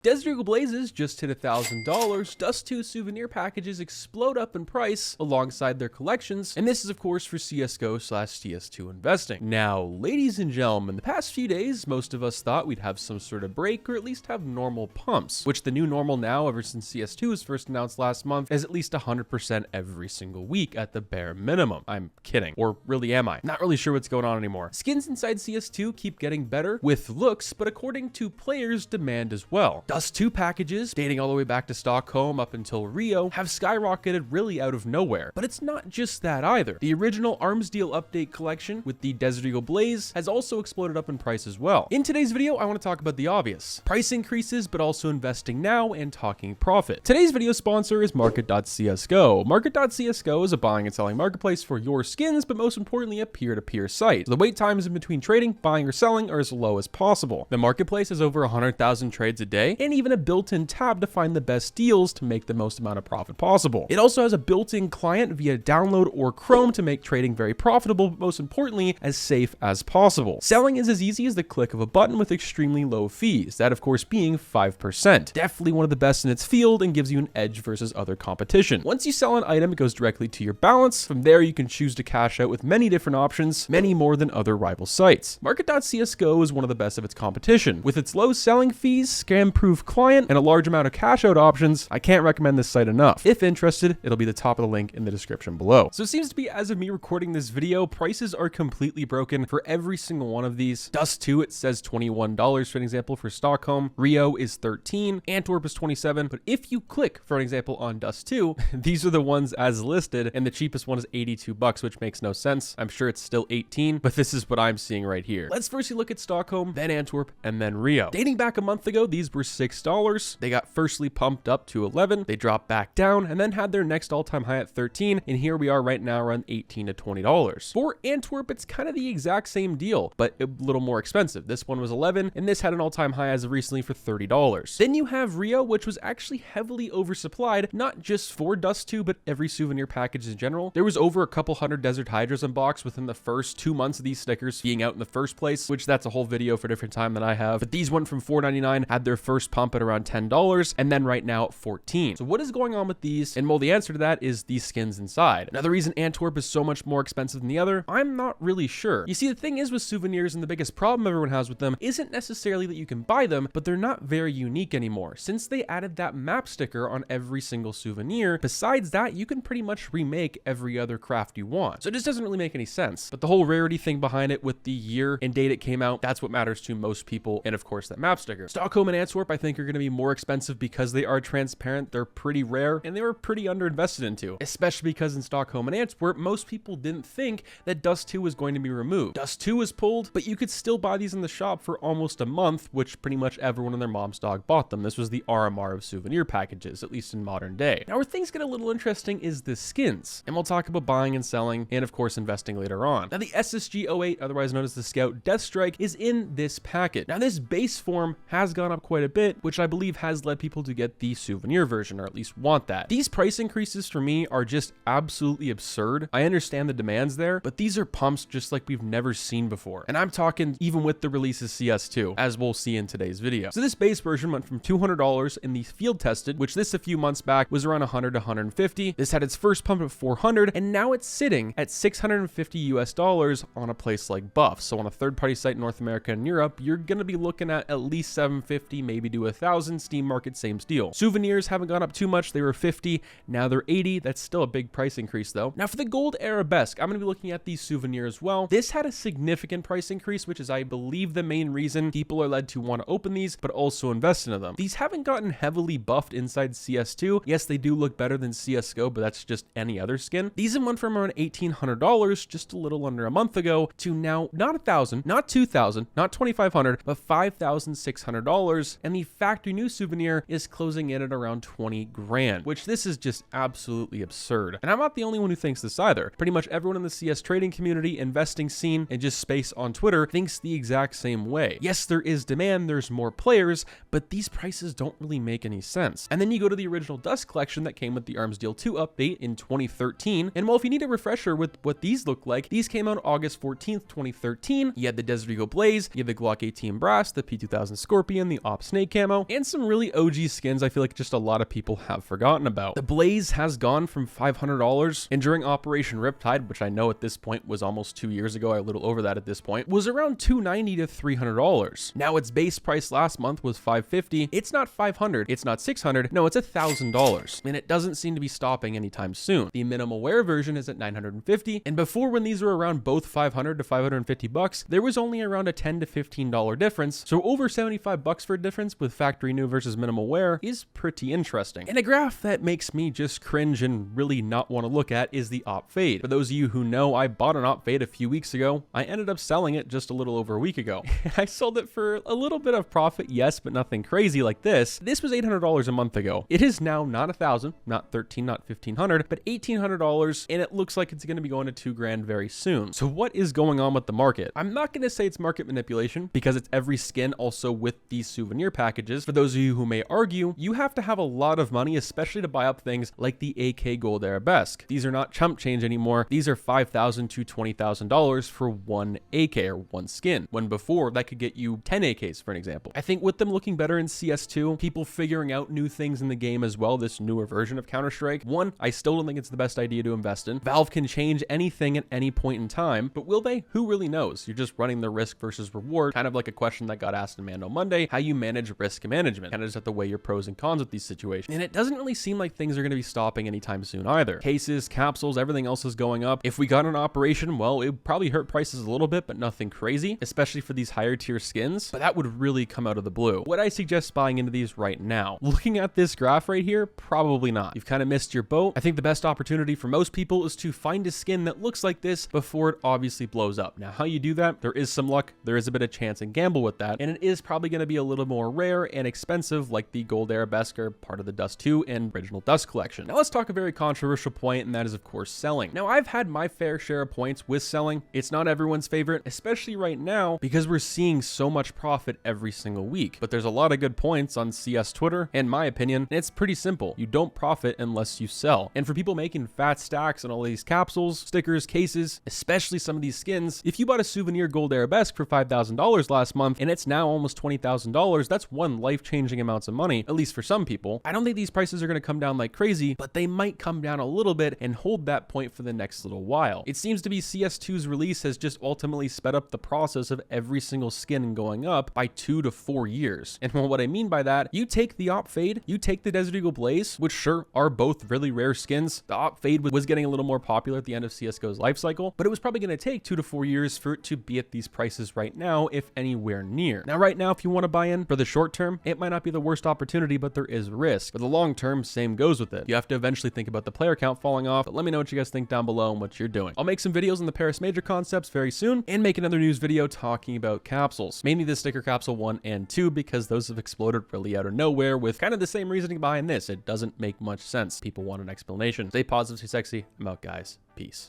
Desert Eagle Blazes just hit $1,000, Dust 2 souvenir packages explode up in price alongside their collections, and this is of course for CSGO/CS2 investing. Now, ladies and gentlemen, the past few days, most of us thought we'd have some sort of break or at least have normal pumps, which the new normal now, ever since CS2 was first announced last month, is at least 100% every single week at the bare minimum. I'm kidding. Or really am I? Not really sure what's going on anymore. Skins inside CS2 keep getting better with looks, but according to players, demand as well. Dust 2 packages, dating all the way back to Stockholm up until Rio, have skyrocketed really out of nowhere. But it's not just that either. The original Arms Deal Update collection with the Desert Eagle Blaze has also exploded up in price as well. In today's video, I want to talk about the obvious. Price increases, but also investing now and talking profit. Today's video sponsor is Market.csgo. Market.csgo is a buying and selling marketplace for your skins, but most importantly, a peer-to-peer site. So the wait times in between trading, buying, or selling are as low as possible. The marketplace has over 100,000 trades a day, and even a built-in tab to find the best deals to make the most amount of profit possible. It also has a built-in client via download or Chrome to make trading very profitable, but most importantly, as safe as possible. Selling is as easy as the click of a button with extremely low fees, that of course being 5%. Definitely one of the best in its field and gives you an edge versus other competition. Once you sell an item, it goes directly to your balance. From there, you can choose to cash out with many different options, many more than other rival sites. Market.csgo is one of the best of its competition. With its low selling fees, scam-proof client, and a large amount of cash out options, I can't recommend this site enough. If interested, it'll be the top of the link in the description below. So it seems to be, as of me recording this video, prices are completely broken for every single one of these. Dust 2, it says $21 for an example for Stockholm. Rio is $13, Antwerp is $27, but if you click for an example on Dust 2, these are the ones as listed, and the cheapest one is $82, which makes no sense. I'm sure it's still 18, but this is what I'm seeing right here. Let's firstly look at Stockholm, then Antwerp, and then Rio. Dating back a month ago, these were $6. They got firstly pumped up to 11, they dropped back down, and then had their next all-time high at 13, and here we are right now around $18 to $20. For Antwerp, it's kind of the exact same deal, but a little more expensive. This one was 11, and this had an all-time high as of recently for $30. Then you have Rio, which was actually heavily oversupplied, not just for Dust 2, but every souvenir package in general. There was over a couple hundred Desert Hydras unboxed within the first 2 months of these stickers being out in the first place, which that's a whole video for a different time than I have. But these went from $4.99, had their first pump at around $10, and then right now at $14. So what is going on with these? And well, the answer to that is these skins inside. Now, the reason Antwerp is so much more expensive than the other, I'm not really sure. You see, the thing is with souvenirs, and the biggest problem everyone has with them isn't necessarily that you can buy them, but they're not very unique anymore. Since they added that map sticker on every single souvenir, besides that, you can pretty much remake every other craft you want. So it just doesn't really make any sense. But the whole rarity thing behind it with the year and date it came out, that's what matters to most people, and of course that map sticker. Stockholm and Antwerp, I think, are going to be more expensive because they are transparent, they're pretty rare, and they were pretty underinvested into, especially because in Stockholm and Antwerp, most people didn't think that Dust 2 was going to be removed. Dust 2 was pulled, but you could still buy these in the shop for almost a month, which pretty much everyone and their mom's dog bought them. This was the RMR of souvenir packages, at least in modern day. Now, where things get a little interesting is the skins, and we'll talk about buying and selling, and of course investing later on. Now, the SSG-08, otherwise known as the Scout Deathstrike, is in this packet. Now, this base form has gone up quite a bit, which I believe has led people to get the souvenir version, or at least want that. These price increases for me are just absolutely absurd. I understand the demands there, but these are pumps just like we've never seen before. And I'm talking even with the release of CS2, as we'll see in today's video. So this base version went from $200 in the field tested, which this a few months back was around $100 to $150. This had its first pump at $400, and now it's sitting at $650 on a place like Buff. So on a third-party site in North America and Europe, you're gonna be looking at least $750, maybe to $1,000. Steam Market, same deal. Souvenirs haven't gone up too much. They were $50, now they're $80. That's still a big price increase though. Now for the gold Arabesque, I'm gonna be looking at these souvenirs as well. This had a significant price increase, which is I believe the main reason people are led to want to open these, but also invest into them. These haven't gotten heavily buffed inside CS2. Yes, they do look better than CSGO, but that's just any other skin. These have went from around $1,800 just a little under a month ago to now not $1,000, not $2,000, not $2,500, but $5,600. And the factory new souvenir is closing in at around 20 grand, which this is just absolutely absurd. And I'm not the only one who thinks this either. Pretty much everyone in the CS trading community, investing scene, and just space on Twitter thinks the exact same way. Yes, there is demand, there's more players, but these prices don't really make any sense. And then you go to the original Dust collection that came with the Arms Deal 2 update in 2013. And well, if you need a refresher with what these look like, these came out August 14th, 2013. You had the Desert Eagle Blaze, you had the Glock 18 Brass, the P2000 Scorpion, the Op Snake camo, and some really OG skins I feel like just a lot of people have forgotten about. The Blaze has gone from $500, and during Operation Riptide, which I know at this point was almost 2 years ago, a little over that at this point, was around $290 to $300. Now its base price last month was $550. It's not $500, it's not $600, no, it's $1,000, and it doesn't seem to be stopping anytime soon. The minimal wear version is at $950, and before, when these were around both $500 to $550, there was only around a $10 to $15 difference, so over $75 for a difference with factory new versus minimal wear is pretty interesting. And a graph that makes me just cringe and really not want to look at is the op fade. For those of you who know, I bought an op fade a few weeks ago. I ended up selling it just a little over a week ago. I sold it for a little bit of profit, yes, but nothing crazy like this. This was $800 a month ago. It is now not $1,000, not $1,300, not $1,500, but $1,800, and it looks like it's going to be going to $2,000 very soon. So what is going on with the market? I'm not going to say it's market manipulation because it's every skin also with these souvenir packages. For those of you who may argue, you have to have a lot of money, especially to buy up things like the AK Gold Arabesque. These are not chump change anymore. These are $5,000 to $20,000 for one AK or one skin, when before that could get you 10 AKs for an example. I think with them looking better in CS2, people figuring out new things in the game as well, this newer version of Counter-Strike, one, I still don't think it's the best idea to invest in. Valve can change anything at any point in time, but will they? Who really knows? You're just running the risk versus reward, kind of like a question that got asked in Mando Monday, how you manage risk management. Kind of just have to weigh your pros and cons with these situations. And it doesn't really seem like things are going to be stopping anytime soon either. Cases, capsules, everything else is going up. If we got an operation, well, it would probably hurt prices a little bit, but nothing crazy, especially for these higher tier skins, but that would really come out of the blue. Would I suggest buying into these right now? Looking at this graph right here, probably not. You've kind of missed your boat. I think the best opportunity for most people is to find a skin that looks like this before it obviously blows up. Now, how you do that, there is some luck, there is a bit of chance and gamble with that, and it is probably going to be a little more rare and expensive, like the Gold Arabesque or part of the Dust 2 and Original Dust collection. Now let's talk a very controversial point, and that is of course selling. Now I've had my fair share of points with selling. It's not everyone's favorite, especially right now because we're seeing so much profit every single week, but there's a lot of good points on CS Twitter, in my opinion, and it's pretty simple. You don't profit unless you sell. And for people making fat stacks on all these capsules, stickers, cases, especially some of these skins, if you bought a Souvenir Gold Arabesque for $5,000 last month and it's now almost $20,000, that's one life-changing amounts of money, at least for some people. I don't think these prices are going to come down like crazy, but they might come down a little bit and hold that point for the next little while. It seems to be CS2's release has just ultimately sped up the process of every single skin going up by 2 to 4 years. And what I mean by that, you take the Op Fade, you take the Desert Eagle Blaze, which sure are both really rare skins. The Op Fade was getting a little more popular at the end of CSGO's life cycle, but it was probably going to take 2 to 4 years for it to be at these prices right now, if anywhere near. Now, right now, if you want to buy in for the short term, it might not be the worst opportunity, but there is risk. For the long term, same goes with it. You have to eventually think about the player count falling off, but let me know what you guys think down below and what you're doing. I'll make some videos on the Paris Major concepts very soon and make another news video talking about capsules, mainly the sticker capsule 1 and 2, because those have exploded really out of nowhere with kind of the same reasoning behind this. It doesn't make much sense. People want an explanation. Stay positive, stay sexy. I'm out, guys. Peace.